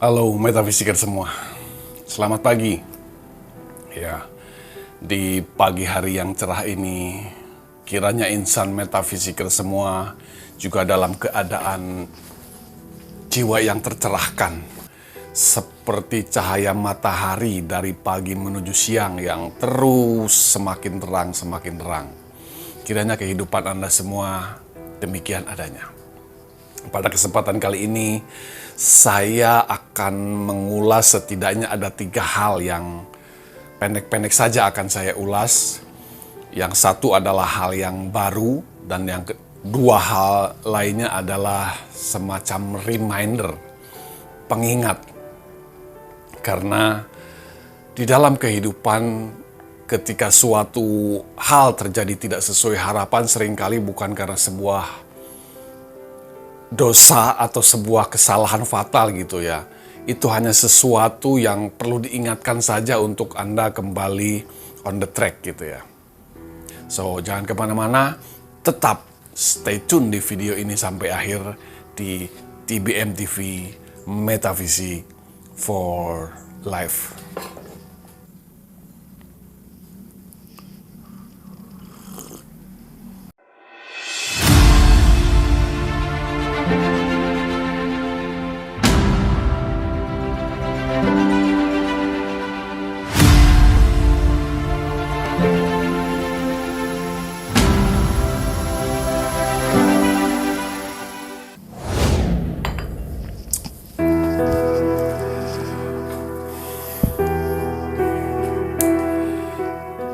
Halo metafisiker semua, selamat pagi. Ya, di pagi hari yang cerah ini, kiranya insan metafisiker semua juga dalam keadaan jiwa yang tercerahkan, seperti cahaya matahari dari pagi menuju siang yang terus semakin terang. Kiranya kehidupan Anda semua demikian adanya. Pada kesempatan kali ini, saya akan mengulas setidaknya ada 3 hal yang pendek-pendek saja akan saya ulas. Yang satu adalah hal yang baru, dan yang kedua hal lainnya adalah semacam reminder, pengingat. Karena di dalam kehidupan, ketika suatu hal terjadi tidak sesuai harapan, seringkali bukan karena sebuah dosa atau sebuah kesalahan fatal gitu ya. Itu hanya sesuatu yang perlu diingatkan saja untuk Anda kembali on the track gitu ya. So, jangan kemana-mana, tetap stay tune di video ini sampai akhir di TBM TV Metaphysics for Life.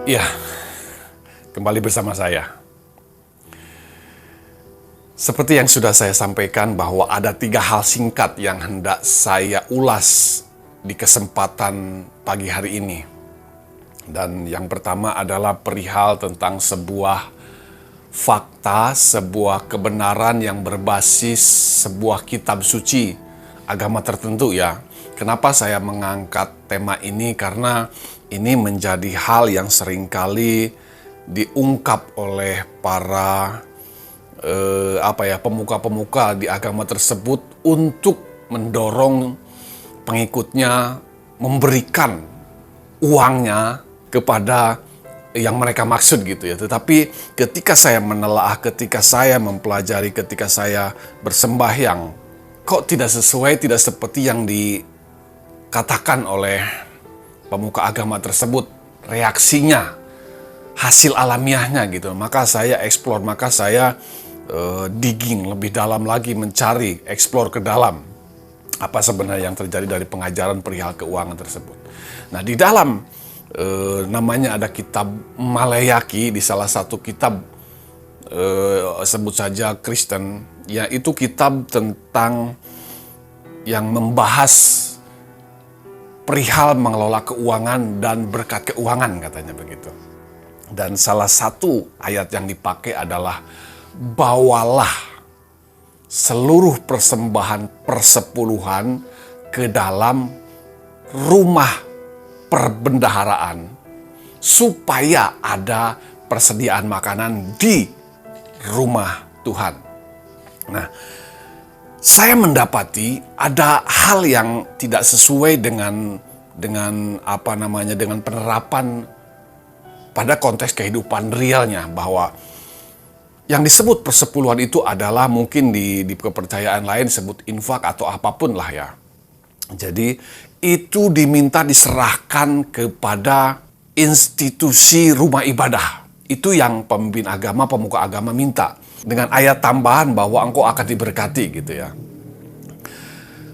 Ya, kembali bersama saya. Seperti yang sudah saya sampaikan bahwa ada 3 hal singkat yang hendak saya ulas di kesempatan pagi hari ini. Dan yang pertama adalah perihal tentang sebuah fakta, sebuah kebenaran yang berbasis sebuah kitab suci agama tertentu ya. Kenapa saya mengangkat tema ini? Karena ini menjadi hal yang seringkali diungkap oleh para pemuka-pemuka di agama tersebut untuk mendorong pengikutnya memberikan uangnya kepada yang mereka maksud gitu ya. Tetapi ketika saya menelaah, ketika saya mempelajari, ketika saya bersembahyang, kok tidak sesuai, tidak seperti yang dikatakan oleh pemuka agama tersebut, reaksinya, hasil alamiahnya gitu. Maka saya explore, maka saya digging lebih dalam lagi, mencari, explore ke dalam apa sebenarnya yang terjadi dari pengajaran perihal keuangan tersebut. Nah, di dalam namanya ada kitab Maleakhi, di salah satu kitab sebut saja Kristen, ya itu kitab tentang yang membahas perihal mengelola keuangan dan berkat keuangan, katanya begitu. Dan salah satu ayat yang dipakai adalah, bawalah seluruh persembahan persepuluhan ke dalam rumah perbendaharaan, supaya ada persediaan makanan di rumah Tuhan. Nah, saya mendapati ada hal yang tidak sesuai dengan penerapan pada konteks kehidupan realnya, bahwa yang disebut persepuluhan itu adalah mungkin di kepercayaan lain disebut infak atau apapun lah ya. Jadi itu diminta diserahkan kepada institusi rumah ibadah. Itu yang pemimpin agama, pemuka agama minta. Dengan ayat tambahan bahwa engkau akan diberkati gitu ya.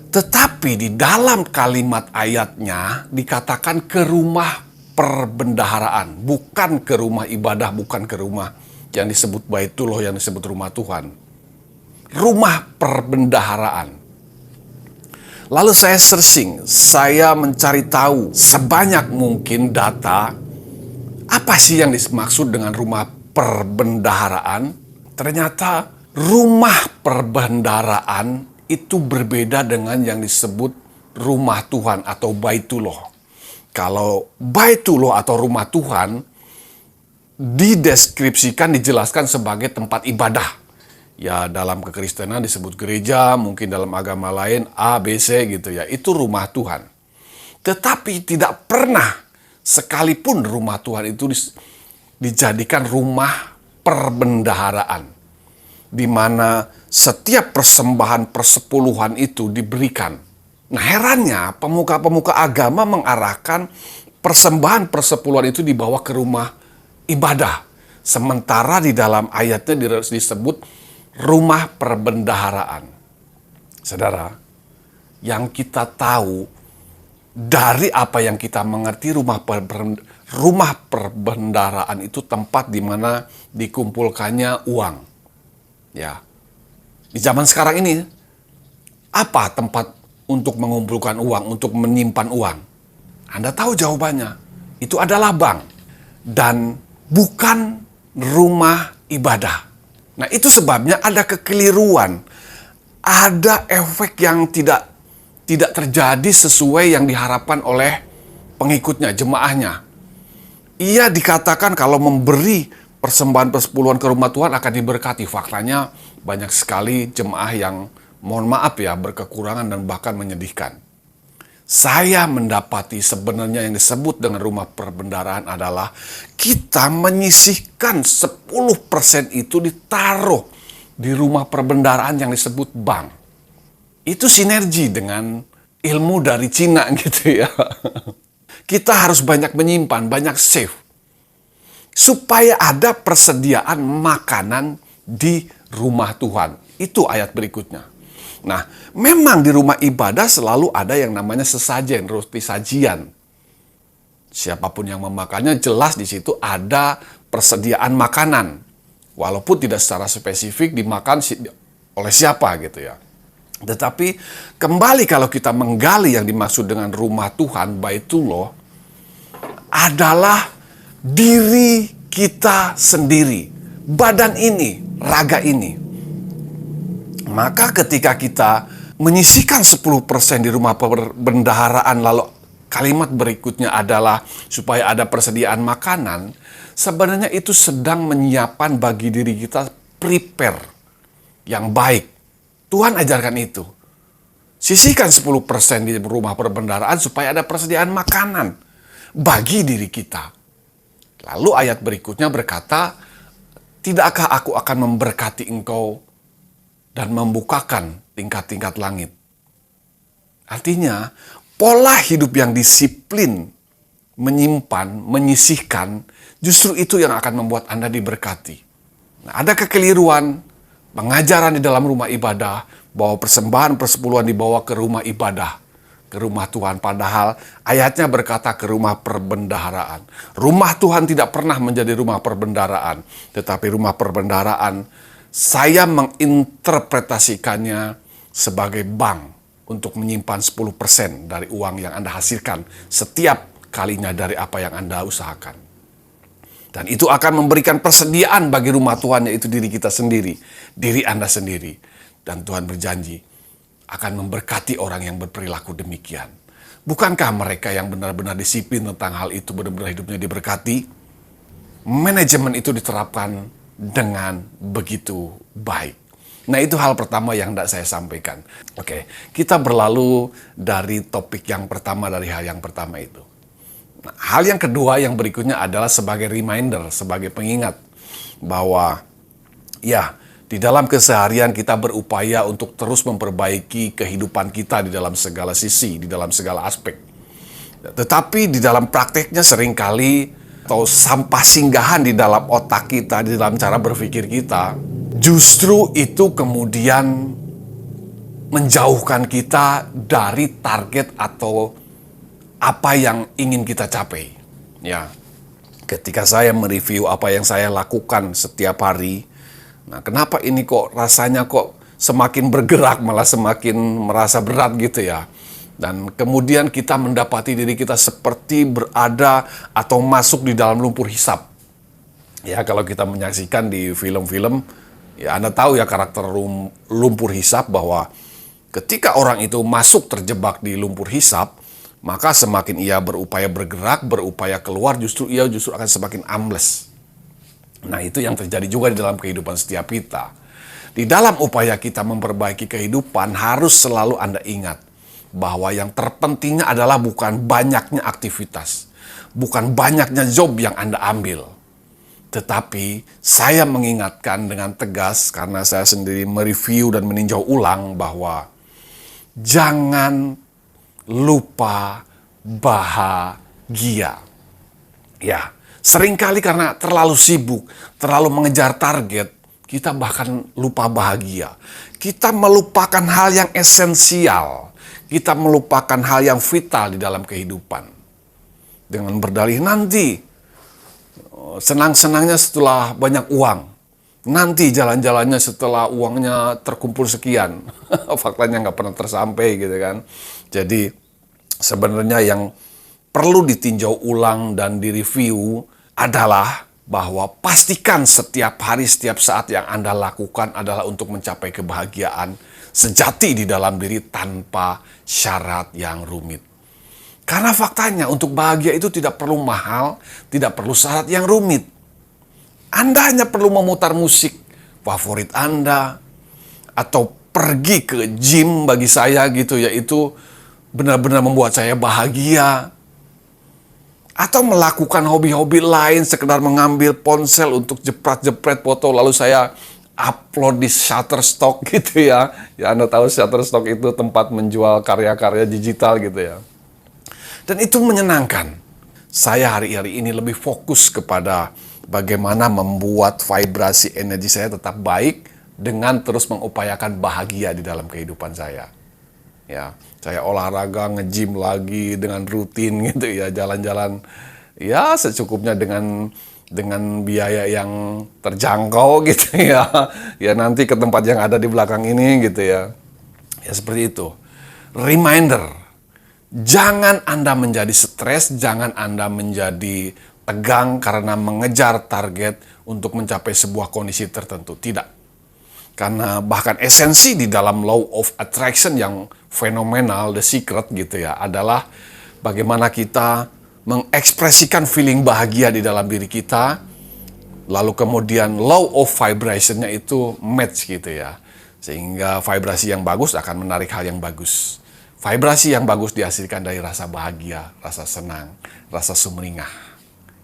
Tetapi di dalam kalimat ayatnya dikatakan ke rumah perbendaharaan. Bukan ke rumah ibadah, bukan ke rumah yang disebut Baitullah, yang disebut rumah Tuhan. Rumah perbendaharaan. Lalu saya searching, saya mencari tahu sebanyak mungkin data, apa sih yang dimaksud dengan rumah perbendaharaan. Ternyata rumah perbendaharaan itu berbeda dengan yang disebut rumah Tuhan atau Baitullah. Kalau Baitullah atau rumah Tuhan dideskripsikan, dijelaskan sebagai tempat ibadah Ya dalam kekristenan disebut gereja, mungkin dalam agama lain A, B, C gitu ya. Itu rumah Tuhan. Tetapi tidak pernah sekalipun rumah Tuhan itu dijadikan rumah perbendaharaan, di mana setiap persembahan persepuluhan itu diberikan. Nah herannya pemuka-pemuka agama mengarahkan persembahan persepuluhan itu dibawa ke rumah ibadah. Sementara di dalam ayatnya disebut rumah perbendaharaan. Saudara, yang kita tahu dari apa yang kita mengerti rumah perbendaharaan itu tempat di mana dikumpulkannya uang. Ya. Di zaman sekarang ini apa tempat untuk mengumpulkan uang, untuk menyimpan uang? Anda tahu jawabannya. Itu adalah bank dan bukan rumah ibadah. Nah, itu sebabnya ada kekeliruan. Ada efek yang tidak terjadi sesuai yang diharapkan oleh pengikutnya, jemaahnya. Ia dikatakan kalau memberi persembahan persepuluhan ke rumah Tuhan akan diberkati. Faktanya banyak sekali jemaah yang, mohon maaf ya, berkekurangan dan bahkan menyedihkan. Saya mendapati sebenarnya yang disebut dengan rumah perbendaharaan adalah kita menyisihkan 10% itu ditaruh di rumah perbendaharaan yang disebut bank. Itu sinergi dengan ilmu dari Cina gitu ya. Kita harus banyak menyimpan, banyak save. Supaya ada persediaan makanan di rumah Tuhan. Itu ayat berikutnya. Nah, memang di rumah ibadah selalu ada yang namanya sesajen, roti sajian. Siapapun yang memakannya jelas di situ ada persediaan makanan. Walaupun tidak secara spesifik dimakan oleh siapa gitu ya. Tetapi kembali kalau kita menggali yang dimaksud dengan rumah Tuhan, Baitullah, adalah diri kita sendiri. Badan ini, raga ini. Maka ketika kita menyisihkan 10% di rumah perbendaharaan, lalu kalimat berikutnya adalah supaya ada persediaan makanan, sebenarnya itu sedang menyiapkan bagi diri kita prepare yang baik. Tuhan ajarkan itu. Sisihkan 10% di rumah perbendaharaan supaya ada persediaan makanan bagi diri kita. Lalu ayat berikutnya berkata, tidakkah aku akan memberkati engkau dan membukakan tingkat-tingkat langit. Artinya, pola hidup yang disiplin, menyimpan, menyisihkan, justru itu yang akan membuat Anda diberkati. Nah, ada kekeliruan, pengajaran di dalam rumah ibadah, bahwa persembahan persepuluhan dibawa ke rumah ibadah, ke rumah Tuhan. Padahal ayatnya berkata ke rumah perbendaharaan. Rumah Tuhan tidak pernah menjadi rumah perbendaharaan, tetapi rumah perbendaharaan saya menginterpretasikannya sebagai bank untuk menyimpan 10% dari uang yang Anda hasilkan setiap kalinya dari apa yang Anda usahakan. Dan itu akan memberikan persediaan bagi rumah Tuhan, yaitu diri kita sendiri, diri Anda sendiri. Dan Tuhan berjanji akan memberkati orang yang berperilaku demikian. Bukankah mereka yang benar-benar disiplin tentang hal itu benar-benar hidupnya diberkati? Manajemen itu diterapkan dengan begitu baik. Nah, itu hal pertama yang hendak saya sampaikan. Oke, kita berlalu dari topik yang pertama, dari hal yang pertama itu. Nah, hal yang kedua yang berikutnya adalah sebagai reminder, sebagai pengingat bahwa ya, di dalam keseharian kita berupaya untuk terus memperbaiki kehidupan kita di dalam segala sisi, di dalam segala aspek. Tetapi di dalam prakteknya seringkali atau sampah singgahan di dalam otak kita, di dalam cara berpikir kita, justru itu kemudian menjauhkan kita dari target atau apa yang ingin kita capai. Ya, ketika saya mereview apa yang saya lakukan setiap hari, nah kenapa ini kok rasanya kok semakin bergerak malah semakin merasa berat gitu ya. Dan kemudian kita mendapati diri kita seperti berada atau masuk di dalam lumpur hisap. Ya, kalau kita menyaksikan di film-film, ya Anda tahu ya karakter lumpur hisap, bahwa ketika orang itu masuk terjebak di lumpur hisap, maka semakin ia berupaya bergerak, berupaya keluar, ia akan semakin ambles. Nah, itu yang terjadi juga di dalam kehidupan setiap kita. Di dalam upaya kita memperbaiki kehidupan, harus selalu Anda ingat bahwa yang terpentingnya adalah bukan banyaknya aktivitas, bukan banyaknya job yang Anda ambil. Tetapi saya mengingatkan dengan tegas karena saya sendiri mereview dan meninjau ulang bahwa jangan lupa bahagia. Ya, seringkali karena terlalu sibuk, terlalu mengejar target, kita bahkan lupa bahagia. Kita melupakan hal yang esensial. Kita melupakan hal yang vital di dalam kehidupan. Dengan berdalih nanti, senang-senangnya setelah banyak uang. Nanti jalan-jalannya setelah uangnya terkumpul sekian. Faktanya nggak pernah tersampai gitu kan. Jadi sebenarnya yang perlu ditinjau ulang dan direview adalah bahwa pastikan setiap hari, setiap saat yang Anda lakukan adalah untuk mencapai kebahagiaan sejati di dalam diri tanpa syarat yang rumit. Karena faktanya untuk bahagia itu tidak perlu mahal, tidak perlu syarat yang rumit. Anda hanya perlu memutar musik favorit Anda, atau pergi ke gym bagi saya gitu ya, itu benar-benar membuat saya bahagia. Atau melakukan hobi-hobi lain, sekedar mengambil ponsel untuk jepret-jepret foto lalu saya upload di Shutterstock gitu ya. Ya Anda tahu Shutterstock itu tempat menjual karya-karya digital gitu ya. Dan itu menyenangkan. Saya hari-hari ini lebih fokus kepada bagaimana membuat vibrasi energi saya tetap baik dengan terus mengupayakan bahagia di dalam kehidupan saya. Ya, saya olahraga, nge-gym lagi dengan rutin gitu ya, jalan-jalan ya secukupnya dengan biaya yang terjangkau gitu ya. Ya nanti ke tempat yang ada di belakang ini gitu ya. Ya seperti itu. Reminder, jangan Anda menjadi stres, jangan Anda menjadi tegang karena mengejar target untuk mencapai sebuah kondisi tertentu. Tidak. Karena bahkan esensi di dalam law of attraction yang fenomenal, the secret gitu ya, adalah bagaimana kita mengekspresikan feeling bahagia di dalam diri kita, lalu kemudian law of vibration-nya itu match gitu ya. Sehingga vibrasi yang bagus akan menarik hal yang bagus. Vibrasi yang bagus dihasilkan dari rasa bahagia, rasa senang, rasa sumringah.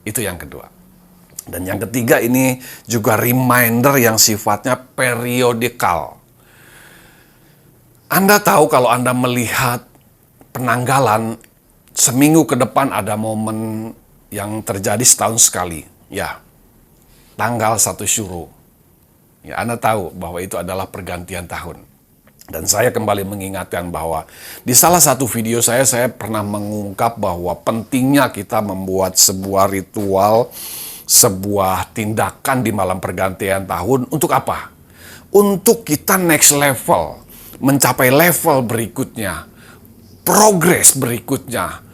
Itu yang kedua. Dan yang ketiga ini juga reminder yang sifatnya periodikal. Anda tahu kalau Anda melihat penanggalan seminggu ke depan ada momen yang terjadi setahun sekali. Ya, tanggal 1 Syuro. Ya, Anda tahu bahwa itu adalah pergantian tahun. Dan saya kembali mengingatkan bahwa di salah satu video saya pernah mengungkap bahwa pentingnya kita membuat sebuah ritual, sebuah tindakan di malam pergantian tahun. Untuk apa? Untuk kita next level, mencapai level berikutnya, progres berikutnya,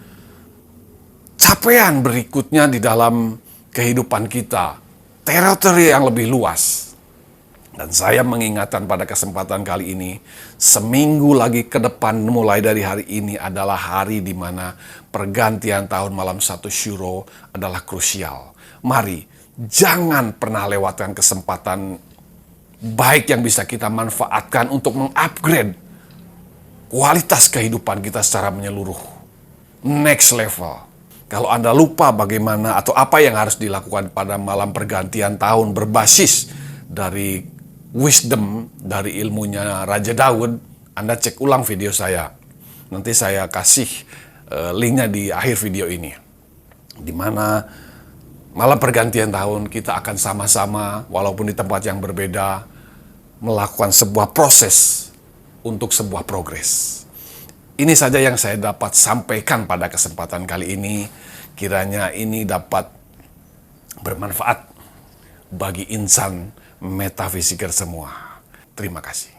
capaian berikutnya di dalam kehidupan kita, teritori yang lebih luas. Dan saya mengingatkan pada kesempatan kali ini, seminggu lagi ke depan mulai dari hari ini adalah hari di mana pergantian tahun malam 1 Syuro adalah krusial. Mari, jangan pernah lewatkan kesempatan baik yang bisa kita manfaatkan untuk mengupgrade kualitas kehidupan kita secara menyeluruh. Next level. Kalau Anda lupa bagaimana atau apa yang harus dilakukan pada malam pergantian tahun berbasis dari wisdom, dari ilmunya Raja Daud, Anda cek ulang video saya. Nanti saya kasih linknya di akhir video ini. Di mana malam pergantian tahun kita akan sama-sama, walaupun di tempat yang berbeda, melakukan sebuah proses untuk sebuah progres. Ini saja yang saya dapat sampaikan pada kesempatan kali ini. Kiranya ini dapat bermanfaat bagi insan metafisiker semua. Terima kasih.